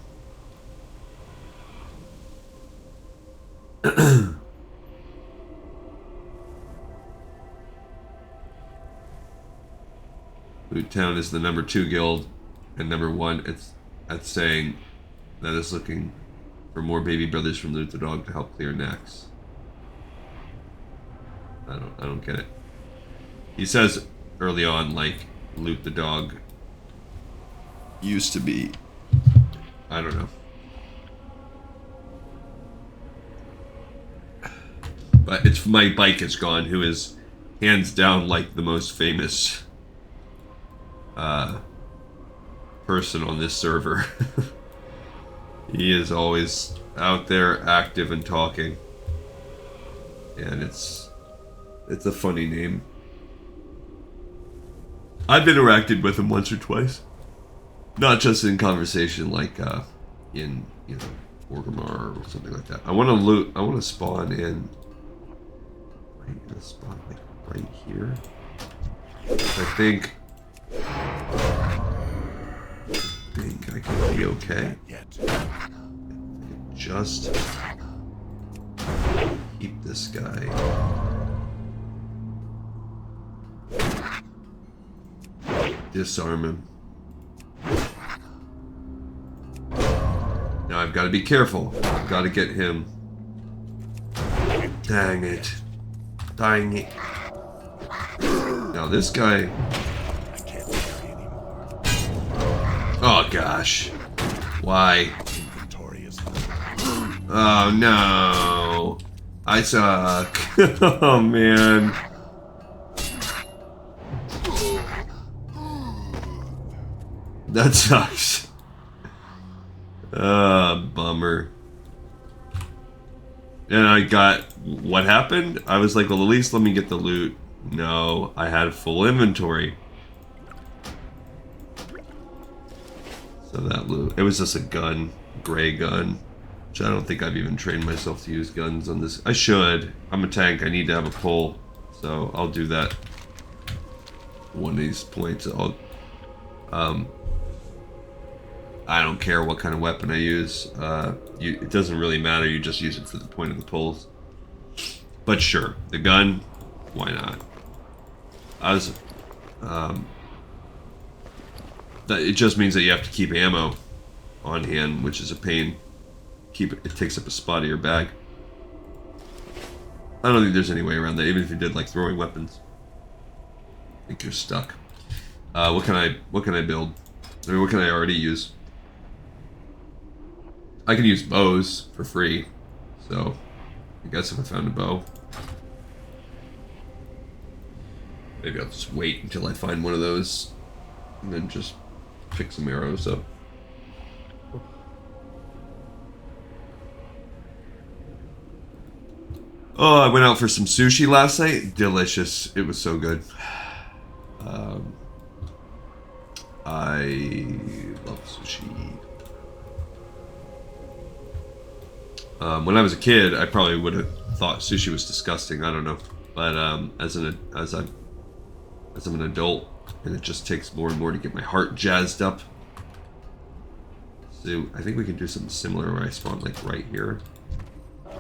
Loot Town is the number 2 guild, and number 1 it's saying that it's looking for more baby brothers from Loot the Dog to help clear necks. I don't get it. He says early on, like, Loot the Dog used to be, I don't know. But it's my bike is gone, who is hands down like the most famous person on this server. He is always out there active and talking. And it's a funny name. I've interacted with him once or twice. Not just in conversation, like in, you know, Orgrimmar or something like that. I want to spawn in. I'm gonna spawn like right here. I think I can be okay. Just keep this guy. Disarm him. Now I've got to be careful. I've got to get him. Dang it. Dang it. Now this guy. Oh gosh. Why? Oh no. I suck. Oh man. That sucks. Bummer. And I got, what happened? I was like, well, at least let me get the loot. No, I had full inventory. So that loot, it was just a gun, gray gun, which I don't think I've even trained myself to use guns on this. I should. I'm a tank, I need to have a pull. So I'll do that. One of these points, I don't care what kind of weapon I use. It doesn't really matter. You just use it for the point of the pulls. But sure, the gun, why not? It just means that you have to keep ammo on hand, which is a pain. It takes up a spot of your bag. I don't think there's any way around that. Even if you did like throwing weapons, I think you're stuck. What can I build? I mean, what can I already use? I can use bows for free, so I guess if I found a bow, maybe I'll just wait until I find one of those, and then just pick some arrows up. Oh, I went out for some sushi last night. Delicious. It was so good. I love sushi. When I was a kid, I probably would have thought sushi was disgusting. I don't know, but as I'm an adult, and it just takes more and more to get my heart jazzed up. So I think we can do something similar where I spawn like right here.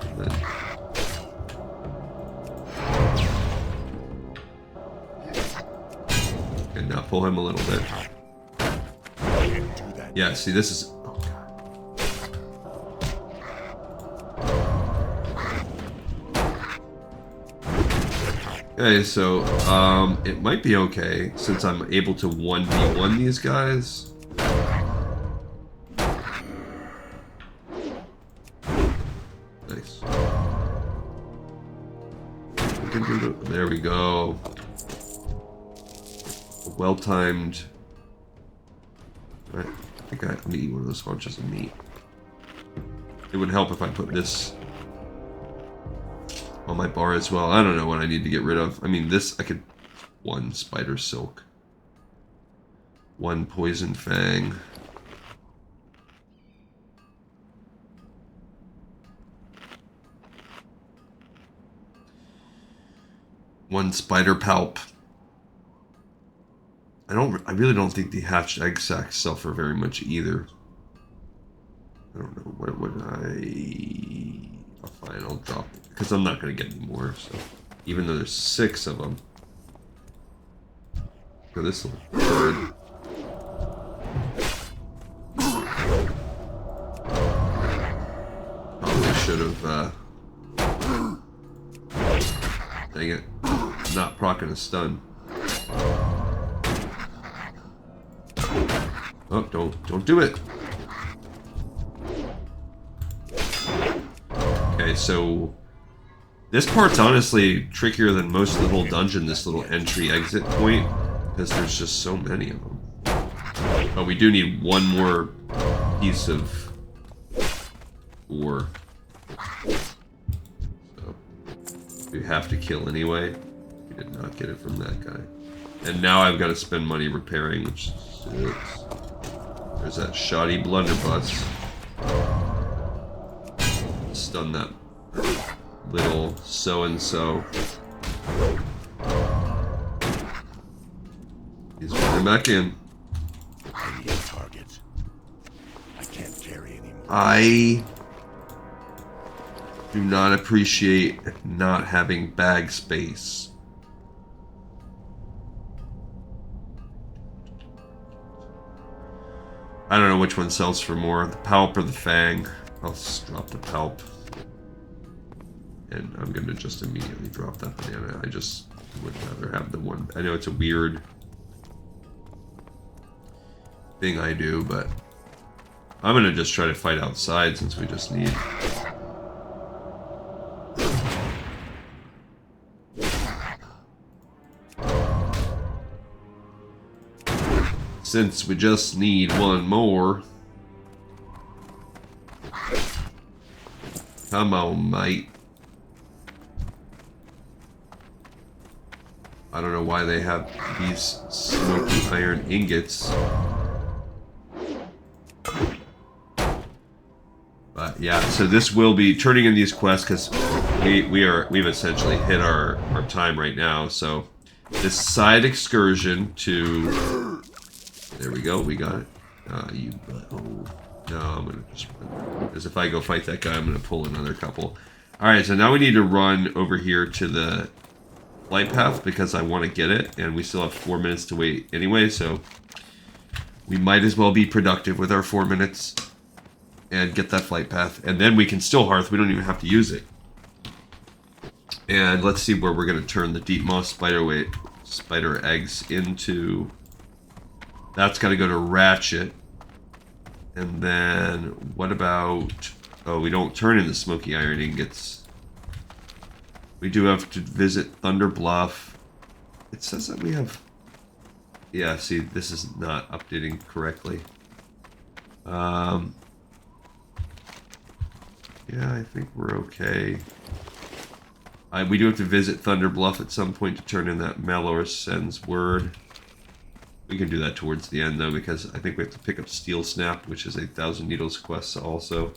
And then... and now pull him a little bit. Yeah, see, this is... oh, God. Okay, so, it might be okay, since I'm able to 1v1 these guys. Nice. We can do the... there we go. Well-timed... Right. I think I have to eat one of those haunches of meat. It would help if I put this on my bar as well. I don't know what I need to get rid of. I mean, this, I could... one spider silk. One poison fang. One spider palp. I really don't think the hatched egg sacs sell for very much either. I don't know, what would I'll find Fine, I'll drop it. Because I'm not going to get any more, so... Even though there's 6 of them. Look at this little bird. Probably should have, dang it. Not proccing a stun. Oh, don't do it. Okay, so this part's honestly trickier than most of the whole dungeon, this little entry-exit point, because there's just so many of them. But we do need one more piece of ore. So, we have to kill anyway. We did not get it from that guy. And now I've got to spend money repairing, which sucks. There's that shoddy blunderbuss. Stun that little so-and-so. He's running back in. I need a target. I can't carry anymore. I do not appreciate not having bag space. I don't know which one sells for more, the palp or the fang. I'll just drop the palp. And I'm gonna just immediately drop that banana. I just would rather have the one. I know it's a weird thing I do, but I'm gonna just try to fight outside since we just need. Since we just need one more. Come on, mate. I don't know why they have these smoky iron ingots. But yeah, so this will be turning in these quests because we've essentially hit our time right now. So this side excursion to, there we go, we got it. You butthole. No, I'm gonna just run. Because if I go fight that guy, I'm gonna pull another couple. Alright, so now we need to run over here to the flight path because I want to get it, and we still have 4 minutes to wait anyway, so we might as well be productive with our 4 minutes and get that flight path, and then we can still hearth. We don't even have to use it. And let's see where we're going to turn the deep moss spider eggs into. That's got to go to Ratchet. And then what about, oh, we don't turn in the smoky iron ingots. We do have to visit Thunder Bluff. It says that we have, yeah, see, this is not updating correctly. Yeah, I think we're okay. We do have to visit Thunder Bluff at some point to turn in that Malor Sends word. We can do that towards the end, though, because I think we have to pick up Steel Snap, which is a 1,000 Needles quest also.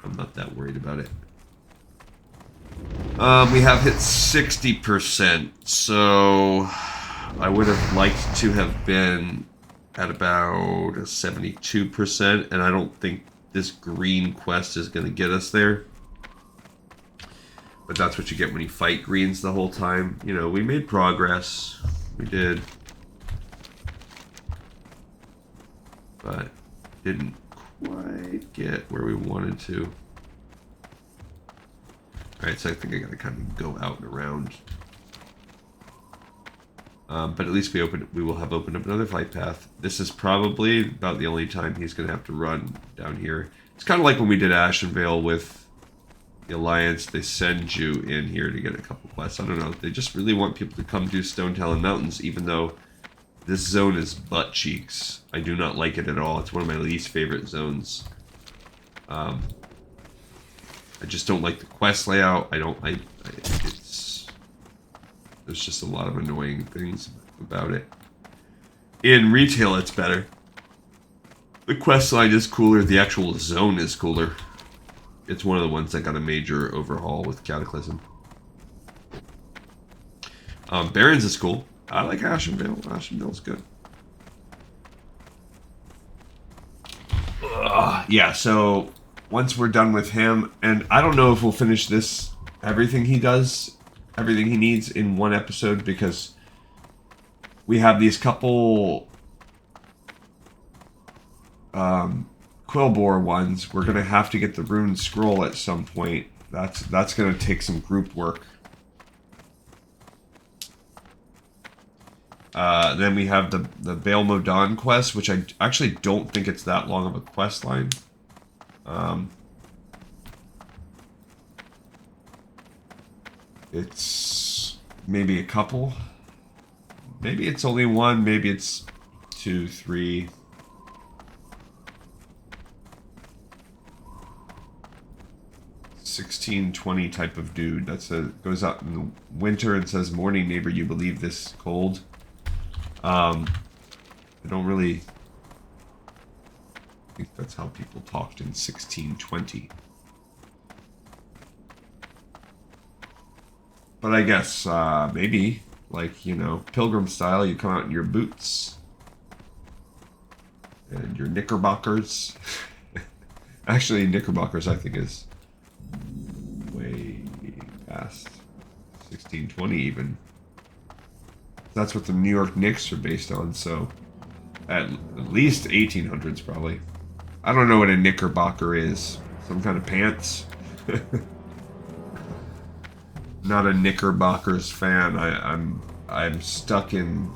I'm not that worried about it. We have hit 60%, so I would have liked to have been at about 72%, and I don't think this green quest is going to get us there. But that's what you get when you fight greens the whole time. You know, we made progress. We did. But didn't quite get where we wanted to. Alright, so I think I gotta kind of go out and around. But at least we will have opened up another flight path. This is probably about the only time he's gonna have to run down here. It's kind of like when we did Ashenvale with the Alliance. They send you in here to get a couple quests. I don't know. They just really want people to come do Stonetalon Mountains, even though this zone is butt cheeks. I do not like it at all. It's one of my least favorite zones. I just don't like the quest layout. It's, there's just a lot of annoying things about it. In retail, it's better. The quest line is cooler. The actual zone is cooler. It's one of the ones that got a major overhaul with Cataclysm. Barrens is cool. I like Ashenvale. Ashenvale's good. Yeah, so once we're done with him, and I don't know if we'll finish this, everything he does, everything he needs in one episode, because we have these couple Quillbore ones. We're gonna have to get the rune scroll at some point. That's gonna take some group work. Then we have the Baal Modan quest, which I actually don't think it's that long of a quest line. It's maybe a couple. Maybe it's only one. Maybe it's 2, 3. $16-20 type of dude. Goes out in the winter and says, "Morning, neighbor. You believe this cold?" I don't really think that's how people talked in 1620. But I guess, maybe, like, you know, pilgrim style, you come out in your boots. And your knickerbockers. Actually, knickerbockers, I think, is way past 1620 even. That's what the New York Knicks are based on, so at least 1800s probably. I don't know what a knickerbocker is. Some kind of pants? Not a Knickerbockers fan. I'm stuck in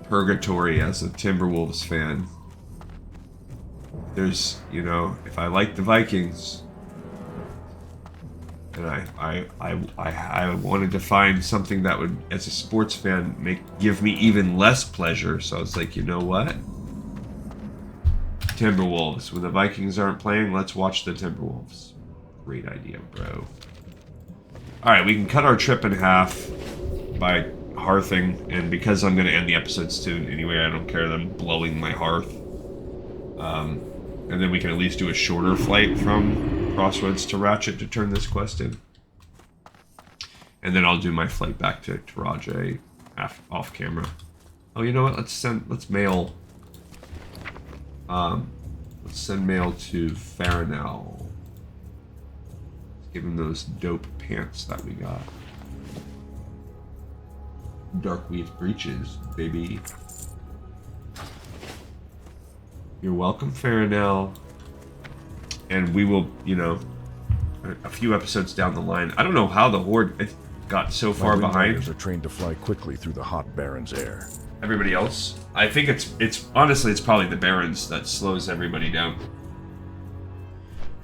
purgatory as a Timberwolves fan. There's, you know, if I like the Vikings, and I wanted to find something that would, as a sports fan, give me even less pleasure. So I was like, you know what? Timberwolves. When the Vikings aren't playing, let's watch the Timberwolves. Great idea, bro. Alright, we can cut our trip in half by hearthing, and because I'm going to end the episode soon anyway, I don't care them blowing my hearth. And then we can at least do a shorter flight from Crossroads to Ratchet to turn this quest in. And then I'll do my flight back to Rajay off camera. Oh, you know what? Let's mail. Let's send mail to Farinal. Let's give him those dope pants that we got. Darkweave breeches, baby. You're welcome, Farinal. And we will, you know, a few episodes down the line. I don't know how the Horde got so far behind. Are trained to fly quickly through the hot Barrens air. Everybody else. I think it's honestly it's probably the Barrens that slows everybody down.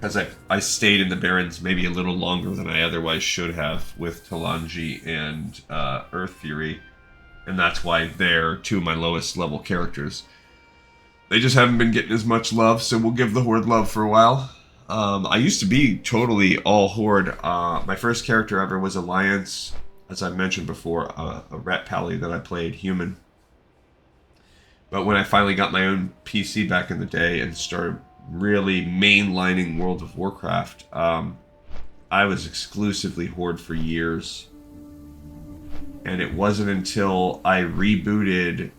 Because I stayed in the Barrens maybe a little longer than I otherwise should have with Talanji and Earth Fury. And that's why they're two of my lowest level characters. They just haven't been getting as much love, so we'll give the Horde love for a while. I used to be totally all Horde. My first character ever was Alliance, as I mentioned before, a Ret Pally that I played, human. But when I finally got my own PC back in the day and started really mainlining World of Warcraft, I was exclusively Horde for years. And it wasn't until I rebooted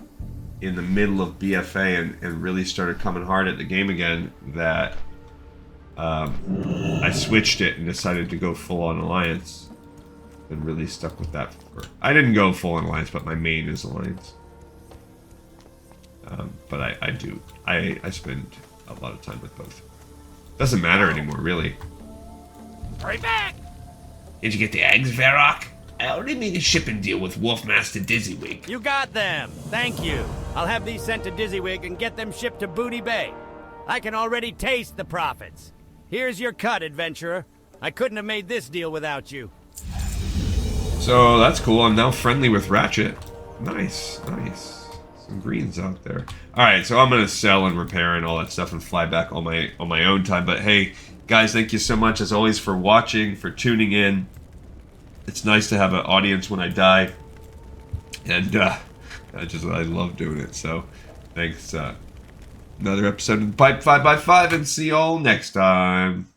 in the middle of BFA and really started coming hard at the game again that I switched it and decided to go full on Alliance and really stuck with that. I didn't go full on Alliance, but my main is Alliance. But I spend a lot of time with both. Doesn't matter anymore, really. Hurry back! Did you get the eggs, Varrock? I already made a shipping deal with Wolfmaster Dizzywig. You got them. Thank you. I'll have these sent to Dizzywig and get them shipped to Booty Bay. I can already taste the profits. Here's your cut, adventurer. I couldn't have made this deal without you. So that's cool. I'm now friendly with Ratchet. Nice, nice. Some greens out there. All right, so I'm gonna sell and repair and all that stuff and fly back on my own time. But hey, guys, thank you so much as always for watching, for tuning in. It's nice to have an audience when I die, and I love doing it. So, thanks. Another episode of the Pipe 5x5, and see y'all next time.